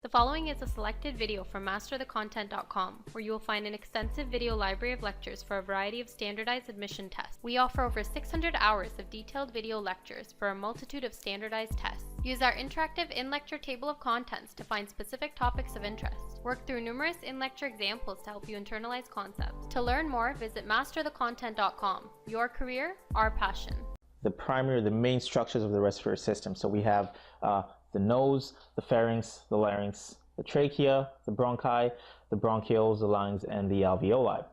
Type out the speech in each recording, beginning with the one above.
The following is a selected video from masterthecontent.com, where you will find an extensive video library of lectures for a variety of standardized admission tests. We offer over 600 hours of detailed video lectures for a multitude of standardized tests. Use our interactive in-lecture table of contents to find specific topics of interest. Work through numerous in-lecture examples to help you internalize concepts. To learn more, visit masterthecontent.com. Your career, our passion. The main structures of the respiratory system. So we have the nose, the pharynx, the larynx, the trachea, the bronchi, the bronchioles, the lungs, and the alveoli.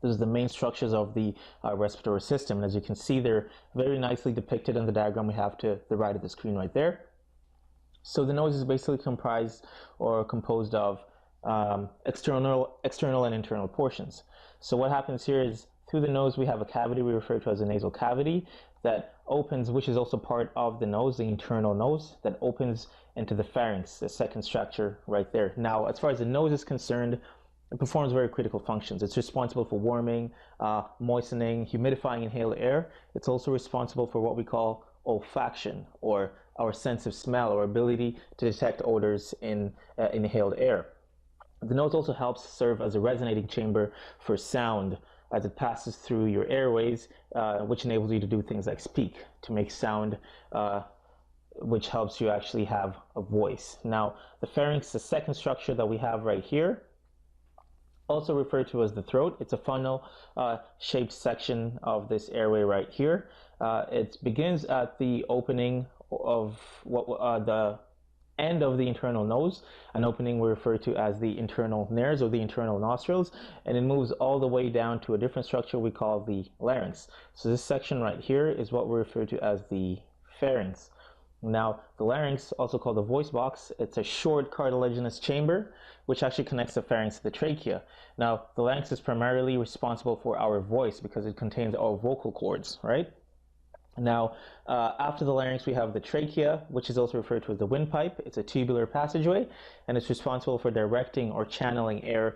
Those are the main structures of the respiratory system. And as you can see, they're very nicely depicted in the diagram we have to the right of the screen right there. So the nose is basically comprised or composed of external and internal portions. So what happens here is through the nose we have a cavity we refer to as a nasal cavity that opens, which is also part of the nose, the internal nose, that opens into the pharynx, the second structure right there. Now, as far as the nose is concerned, it performs very critical functions. It's responsible for warming, moistening, humidifying inhaled air. It's also responsible for what we call olfaction, or our sense of smell, or ability to detect odors in inhaled air. The nose also helps serve as a resonating chamber for sound as it passes through your airways, which enables you to do things like speak, to make sound, which helps you actually have a voice. Now, the pharynx, the second structure that we have right here, also referred to as the throat. It's a funnel shaped section of this airway right here. It begins at the opening of the end of the internal nose, an opening we refer to as the internal nares or the internal nostrils, and it moves all the way down to a different structure we call the larynx. So this section right here is what we refer to as the pharynx. Now, the larynx, also called the voice box, it's a short cartilaginous chamber which actually connects the pharynx to the trachea. Now, the larynx is primarily responsible for our voice because it contains our vocal cords, right? Now, after the larynx, we have the trachea, which is also referred to as the windpipe. It's a tubular passageway, and it's responsible for directing or channeling air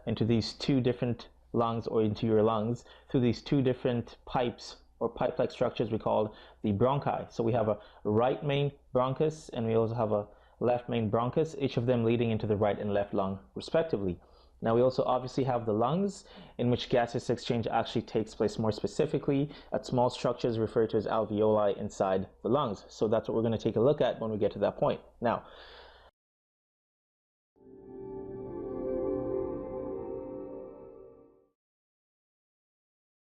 into these two different lungs, or into your lungs, through these two different pipes or pipe-like structures we call the bronchi. So we have a right main bronchus, and we also have a left main bronchus, each of them leading into the right and left lung, respectively. Now, we also obviously have the lungs, in which gaseous exchange actually takes place more specifically at small structures referred to as alveoli inside the lungs. So that's what we're going to take a look at when we get to that point. Now,